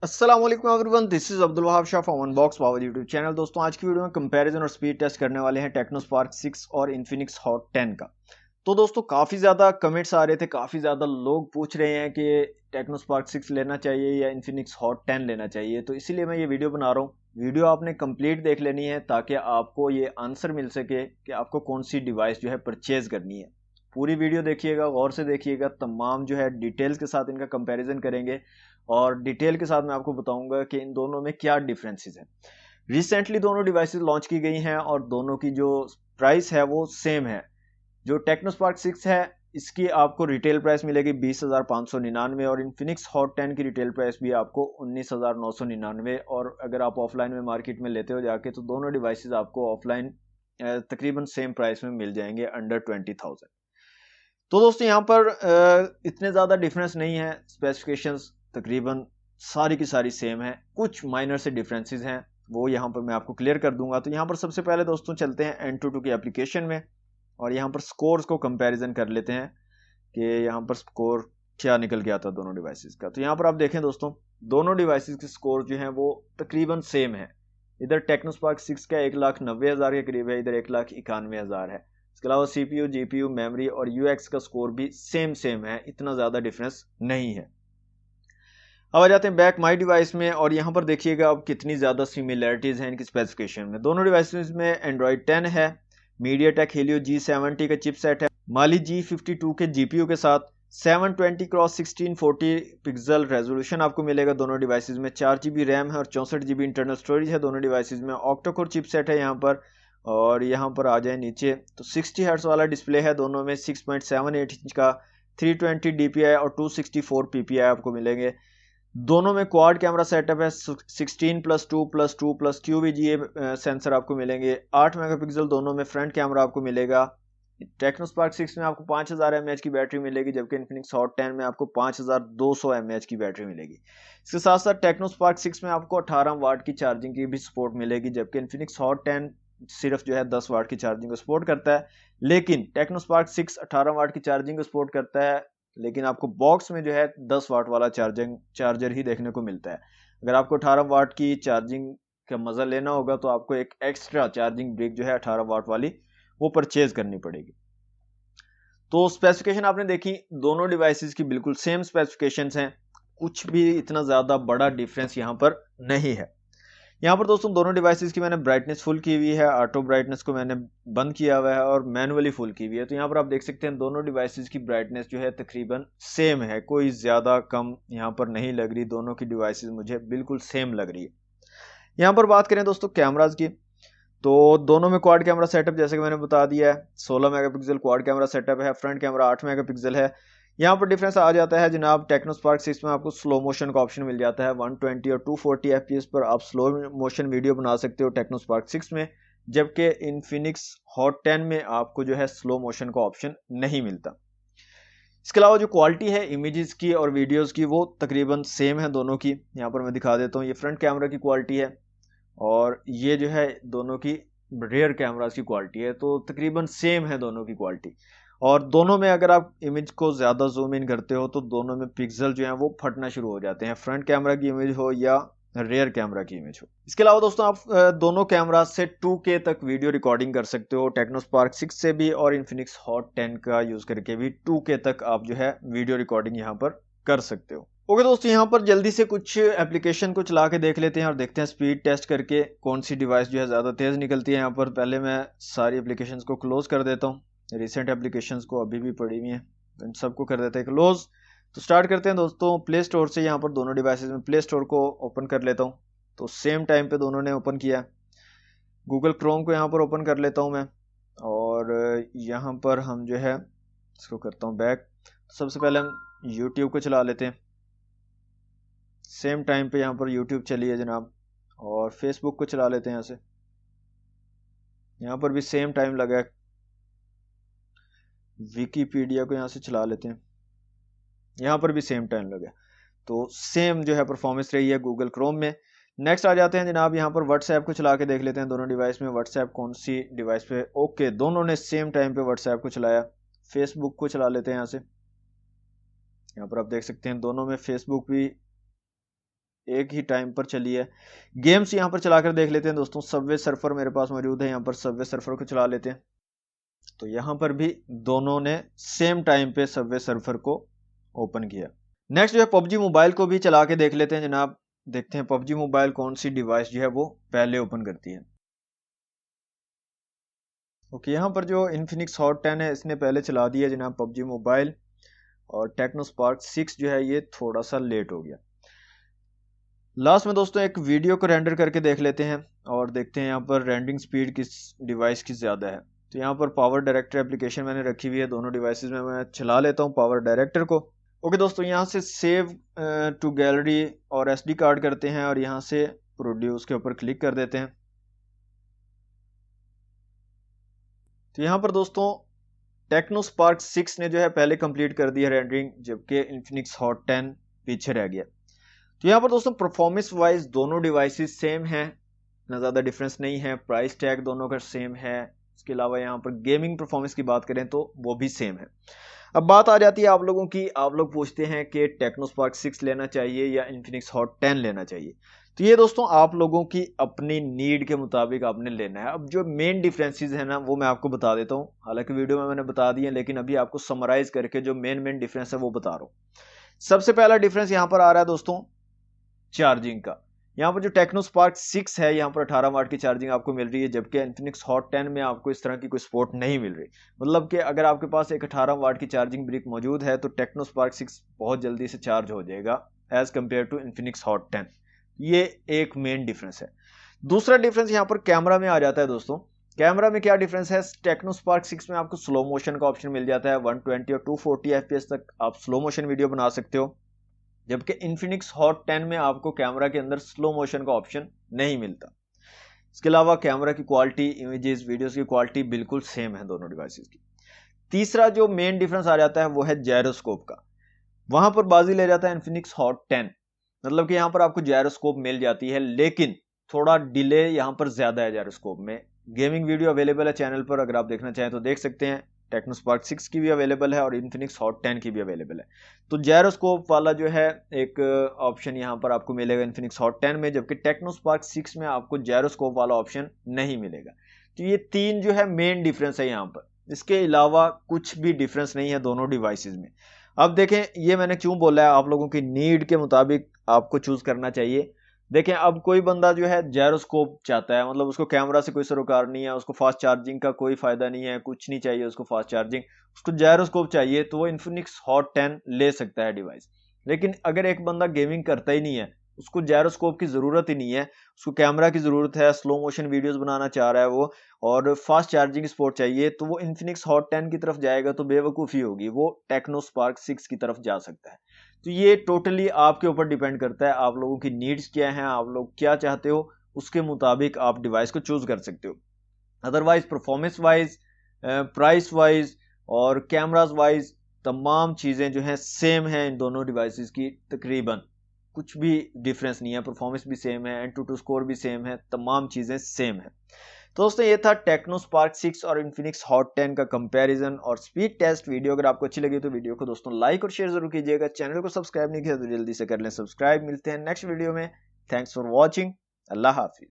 अस्सलाम वालेकुम everyone, this is Abdul Wahab Shah from unbox power YouTube channel. दोस्तों आज की वीडियो में कंपैरिजन और स्पीड टेस्ट करने वाले हैं टेक्नो स्पार्क 6 और इन्फिनिक्स हॉट 10 का। तो दोस्तों काफ़ी ज़्यादा कमेंट्स आ रहे थे, काफ़ी ज़्यादा लोग पूछ रहे हैं कि टेक्नो स्पार्क 6 लेना चाहिए या इन्फिनिक्स हॉट 10 लेना चाहिए। तो इसीलिए मैं ये वीडियो बना रहा हूँ। वीडियो आपने कंप्लीट देख लेनी है ताकि आपको ये आंसर मिल सके कि आपको कौन सी डिवाइस जो है परचेज करनी है। पूरी वीडियो देखिएगा, गौर से देखिएगा, तमाम जो है डिटेल्स के साथ इनका कंपैरिजन करेंगे और डिटेल के साथ मैं आपको बताऊंगा कि इन दोनों में क्या डिफरेंसेस हैं। रिसेंटली दोनों डिवाइसेस लॉन्च की गई हैं और दोनों की जो प्राइस है वो सेम है। जो टेक्नोस्पार्क 6 है इसकी आपको रिटेल प्राइस मिलेगी 20,599 और इन्फिनिक्स हॉट 10 की रिटेल प्राइस भी आपको 19,999। और अगर आप ऑफलाइन में मार्केट में लेते हो जाके तो दोनों डिवाइसेस आपको ऑफलाइन तकरीबन सेम प्राइस में मिल जाएंगे, अंडर 20,000। तो दोस्तों यहाँ पर इतने ज़्यादा डिफरेंस नहीं है। स्पेसिफिकेशंस तकरीबन सारी की सारी सेम है, कुछ माइनर से डिफरेंसेस हैं, वो यहाँ पर मैं आपको क्लियर कर दूंगा। तो यहाँ पर सबसे पहले दोस्तों चलते हैं Antutu की एप्लीकेशन में और यहाँ पर स्कोर्स को कंपैरिजन कर लेते हैं कि यहाँ पर स्कोर क्या निकल के आता है दोनों डिवाइसेस का। तो यहाँ पर आप देखें दोस्तों, दोनों डिवाइसेस के स्कोर जो हैं वो तकरीबन सेम है। इधर टेक्नोस्पार्क 6 का 1,90,000 के करीब है, इधर 1,91,000 है। इसके अलावा CPU, GPU, मेमोरी और UX का स्कोर भी सेम है, इतना ज़्यादा डिफरेंस नहीं है। अब आ जाते हैं बैक माई डिवाइस में और यहाँ पर देखिएगा अब कितनी ज़्यादा सिमिलैरिटीज़ हैं इनकी स्पेसिफिकेशन में। दोनों डिवाइसेस में एंड्रॉयड 10 है, मीडियाटेक हेलियो G70 का चिपसेट है, माली G52 के GPU के साथ 720x1640 पिक्सल रेजोल्यूशन आपको मिलेगा दोनों डिवाइसेस में। 4 GB रैम है और 64 GB इंटरनल स्टोरेज है दोनों डिवाइसेस में। ऑक्टा-कोर चिपसेट है यहाँ पर। और यहाँ पर आ जाए नीचे तो 60 हर्ट्ज वाला डिस्प्ले है दोनों में, 6.78 इंच का, 320 DPI और 264 PPI आपको मिलेंगे। दोनों में क्वाड कैमरा सेटअप है, 16+2+2+ QVGA सेंसर आपको मिलेंगे। 8 मेगापिक्सल दोनों में फ्रंट कैमरा आपको मिलेगा। टेक्नोस्पार्क 6 में आपको 5000 mAh की बैटरी मिलेगी, जबकि इन्फिनिक्स हॉट 10 में आपको 5200 mAh की बैटरी मिलेगी। इसके साथ साथ टेक्नोस्पार्क 6 में आपको 18 वाट की चार्जिंग की भी सपोर्ट मिलेगी, जबकि इन्फिनिक्स हॉट 10 सिर्फ जो है 10 वाट की चार्जिंग को सपोर्ट करता है। लेकिन टेक्नोस्पार्क 6 18 वाट की चार्जिंग को सपोर्ट करता है, लेकिन आपको बॉक्स में जो है 10 वाट वाला चार्जर ही देखने को मिलता है। अगर आपको 18 वाट की चार्जिंग का मजा लेना होगा तो आपको एक एक्स्ट्रा चार्जिंग ब्रिक जो है 18 वाट वाली वो परचेज करनी पड़ेगी। तो स्पेसिफिकेशन आपने देखी, दोनों डिवाइसेस की बिल्कुल सेम स्पेसिफिकेशंस हैं, कुछ भी इतना ज़्यादा बड़ा डिफरेंस यहाँ पर नहीं है। यहाँ पर दोस्तों दोनों डिवाइसेस की मैंने ब्राइटनेस फुल की हुई है, ऑटो ब्राइटनेस को मैंने बंद किया हुआ है और मैनुअली फुल की हुई है। तो यहाँ पर आप देख सकते हैं दोनों डिवाइसेस की ब्राइटनेस जो है तकरीबन सेम है, कोई ज़्यादा कम यहाँ पर नहीं लग रही। दोनों की डिवाइसेस मुझे बिल्कुल सेम लग रही है। यहाँ पर बात करें दोस्तों कैमराज की, तो दोनों में क्वाड कैमरा सेटअप जैसे कि मैंने बता दिया है, 16 मेगापिक्सल क्वाड कैमरा सेटअप है, फ्रंट कैमरा 8 मेगापिक्सल है। यहाँ पर डिफरेंस आ जाता है जनाब, टेक्नोस्पार्क 6 में आपको स्लो मोशन का ऑप्शन मिल जाता है। 120 और 240 FPS पर आप स्लो मोशन वीडियो बना सकते हो टेक्नोस्पार्क 6 में, जबकि इन्फिनिक्स हॉट 10 में आपको जो है स्लो मोशन का ऑप्शन नहीं मिलता। इसके अलावा जो क्वालिटी है इमेजेस की और वीडियोस की वो तकरीबन सेम है दोनों की। यहाँ पर मैं दिखा देता हूँ, ये फ्रंट कैमरा की क्वालिटी है और ये जो है दोनों की रेयर कैमरास की क्वालिटी है, तो तकरीबन सेम है दोनों की क्वालिटी। और दोनों में अगर आप इमेज को ज़्यादा जूम इन करते हो तो दोनों में पिक्सल जो है वो फटना शुरू हो जाते हैं, फ्रंट कैमरा की इमेज हो या रेयर कैमरा की इमेज हो। इसके अलावा दोस्तों आप दोनों कैमरा से 2K तक वीडियो रिकॉर्डिंग कर सकते हो, टेक्नोस्पार्क 6 से भी और इन्फिनिक्स हॉट 10 का यूज़ करके भी 2K तक आप जो है वीडियो रिकॉर्डिंग यहाँ पर कर सकते हो। ओके दोस्तों, यहाँ पर जल्दी से कुछ एप्लीकेशन को चला के देख लेते हैं और देखते हैं स्पीड टेस्ट करके कौन सी डिवाइस जो है ज़्यादा तेज़ निकलती है। यहाँ पर पहले मैं सारी एप्लीकेशंस को क्लोज कर देता हूँ, रिसेंट एप्लीकेशंस को अभी भी पड़ी हुई हैं, इन सबको कर देते हैं क्लोज। तो स्टार्ट करते हैं दोस्तों प्ले स्टोर से। यहाँ पर दोनों डिवाइसेस में प्ले स्टोर को ओपन कर लेता हूँ, तो सेम टाइम पे दोनों ने ओपन किया। गूगल क्रोम को यहाँ पर ओपन कर लेता हूँ मैं और यहाँ पर हम जो है इसको करता हूँ बैक। सबसे पहले हम यूट्यूब को चला लेते हैं, सेम टाइम पे यहाँ पर यूट्यूब चली है जनाब। और फेसबुक को चला लेते हैं यहाँ से, यहाँ पर भी सेम टाइम लगा है। विकीपीडिया को यहाँ से चला लेते हैं, यहाँ पर भी सेम टाइम लगा है। तो सेम जो है परफॉर्मेंस रही है गूगल क्रोम में। नेक्स्ट आ जाते हैं जनाब, यहाँ पर व्हाट्सएप को चला के देख लेते हैं दोनों डिवाइस में व्हाट्सएप कौन सी डिवाइस पे। ओके, दोनों ने सेम टाइम पे व्हाट्सएप को चलाया। फेसबुक को चला लेते हैं यहाँ से, यहाँ पर आप देख सकते हैं दोनों में फेसबुक भी एक ही टाइम पर चली है। गेम्स यहाँ पर चलाकर देख लेते हैं दोस्तों। सबवे सर्फर मेरे पास मौजूद है, यहाँ पर सबवे सर्फर को चला लेते हैं। तो यहाँ पर भी दोनों ने सेम टाइम पे सबवे सर्फर को ओपन किया। नेक्स्ट जो है पबजी मोबाइल को भी चला के देख लेते हैं जनाब। देखते हैं पबजी मोबाइल कौन सी डिवाइस जो है वो पहले ओपन करती है। ओके, यहाँ पर जो इन्फिनिक्स हॉट 10 है इसने पहले चला दिया जनाब पबजी मोबाइल, और टेक्नो स्पार्क 6 जो है ये थोड़ा सा लेट हो गया। लास्ट में दोस्तों एक वीडियो को रेंडर करके देख लेते हैं और देखते हैं यहाँ पर रेंडरिंग स्पीड किस डिवाइस की ज़्यादा है। तो यहाँ पर पावर डायरेक्टर एप्लीकेशन मैंने रखी हुई है दोनों डिवाइसेस में। मैं चला लेता हूँ पावर डायरेक्टर को। ओके दोस्तों, यहाँ से सेव टू गैलरी और SD कार्ड करते हैं और यहाँ से प्रोड्यूस के ऊपर क्लिक कर देते हैं। तो यहाँ पर दोस्तों टेक्नो स्पार्क 6 ने जो है पहले कंप्लीट कर दिया रेंडरिंग, जबकि इन्फिनिक्स हॉट 10 पीछे रह गया। तो यहाँ पर दोस्तों परफॉर्मेंस वाइज दोनों डिवाइसेस सेम हैं, ना ज़्यादा डिफरेंस नहीं है। प्राइस टैग दोनों का सेम है। इसके अलावा यहाँ पर गेमिंग परफॉर्मेंस की बात करें तो वो भी सेम है। अब बात आ जाती है आप लोगों की, आप लोग पूछते हैं कि टेक्नो स्पार्क 6 लेना चाहिए या इन्फिनिक्स हॉट 10 लेना चाहिए। तो ये दोस्तों आप लोगों की अपनी नीड के मुताबिक आपने लेना है। अब जो मेन डिफरेंसेस है ना वो मैं आपको बता देता हूँ। हालांकि वीडियो में मैंने बता दिए, लेकिन अभी आपको समराइज करके जो मेन डिफरेंस है वो बता रहा हूँ। सबसे पहला डिफरेंस यहाँ पर आ रहा है दोस्तों चार्जिंग का। यहाँ पर जो टेक्नो स्पार्क 6 है यहाँ पर 18 वाट की चार्जिंग आपको मिल रही है, जबकि इन्फिनिक्स हॉट 10 में आपको इस तरह की कोई सपोर्ट नहीं मिल रही। मतलब कि अगर आपके पास एक 18 वाट की चार्जिंग ब्रिक मौजूद है तो टेक्नो स्पार्क 6 बहुत जल्दी से चार्ज हो जाएगा as compare to Infinix Hot 10। ये एक मेन डिफरेंस है। दूसरा डिफरेंस यहाँ पर कैमरा में आ जाता है दोस्तों। कैमरा में क्या डिफरेंस है? टेक्नो स्पार्क 6 में आपको स्लो मोशन का ऑप्शन मिल जाता है। 120 और 240 FPS तक आप स्लो मोशन वीडियो बना सकते हो, जबकि इन्फिनिक्स हॉट 10 में आपको कैमरा के अंदर स्लो मोशन का ऑप्शन नहीं मिलता। इसके अलावा कैमरा की क्वालिटी, इमेजेस, वीडियोस की क्वालिटी बिल्कुल सेम है दोनों डिवाइसेस की। तीसरा जो मेन डिफरेंस आ जाता है वो है जायरोस्कोप का। वहां पर बाजी ले जाता है इन्फिनिक्स हॉट 10। मतलब कि यहाँ पर आपको जायरोस्कोप मिल जाती है, लेकिन थोड़ा डिले यहाँ पर ज्यादा है जायरोस्कोप में। गेमिंग वीडियो अवेलेबल है चैनल पर, अगर आप देखना चाहें तो देख सकते हैं। टेक्नो स्पार्क 6 की भी अवेलेबल है और इन्फिनिक्स हॉट 10 की भी अवेलेबल है। तो जायरोस्कोप वाला जो है एक ऑप्शन यहाँ पर आपको मिलेगा इन्फिनिक्स हॉट 10 में, जबकि टेक्नो स्पार्क 6 में आपको जायरोस्कोप वाला ऑप्शन नहीं मिलेगा। तो ये तीन जो है मेन डिफरेंस है यहाँ पर। इसके अलावा कुछ भी डिफरेंस नहीं है दोनों डिवाइसेस में। अब देखें, ये मैंने क्यों बोला है, आप लोगों की नीड के मुताबिक आपको चूज करना चाहिए। देखें, अब कोई बंदा जो है जायरोस्कोप चाहता है, मतलब उसको कैमरा से कोई सरोकार नहीं है, उसको फास्ट चार्जिंग का कोई फायदा नहीं है, कुछ नहीं चाहिए उसको फास्ट चार्जिंग, उसको जायरोस्कोप चाहिए, तो वो इन्फिनिक्स हॉट 10 ले सकता है डिवाइस। लेकिन अगर एक बंदा गेमिंग करता ही नहीं है, उसको जायरोस्कोप की जरूरत ही नहीं है, उसको कैमरा की जरूरत है, स्लो मोशन वीडियोस बनाना चाह रहा है वो, और फास्ट चार्जिंग सपोर्ट चाहिए, तो वो इन्फिनिक्स हॉट 10 की तरफ जाएगा तो बेवकूफ़ी होगी, वो टेक्नो स्पार्क 6 की तरफ जा सकता है। तो ये टोटली आपके ऊपर डिपेंड करता है, आप लोगों की नीड्स क्या हैं, आप लोग क्या चाहते हो, उसके मुताबिक आप डिवाइस को चूज कर सकते हो। Otherwise performance wise, price wise और कैमराज वाइज तमाम चीज़ें जो हैं सेम हैं इन दोनों डिवाइसेस की। तकरीबन कुछ भी डिफरेंस नहीं है, परफॉर्मेंस भी सेम है, एंटूटू स्कोर भी सेम है, तमाम चीज़ें सेम है। तो दोस्तों ये था टेक्नो स्पार्क 6 और इन्फिनिक्स हॉट 10 का कंपैरिजन और स्पीड टेस्ट वीडियो। अगर आपको अच्छी लगी तो वीडियो को दोस्तों लाइक और शेयर जरूर कीजिएगा। चैनल को सब्सक्राइब नहीं किया तो जल्दी से कर लें सब्सक्राइब। मिलते हैं नेक्स्ट वीडियो में। Thanks for watching. Allah Hafiz.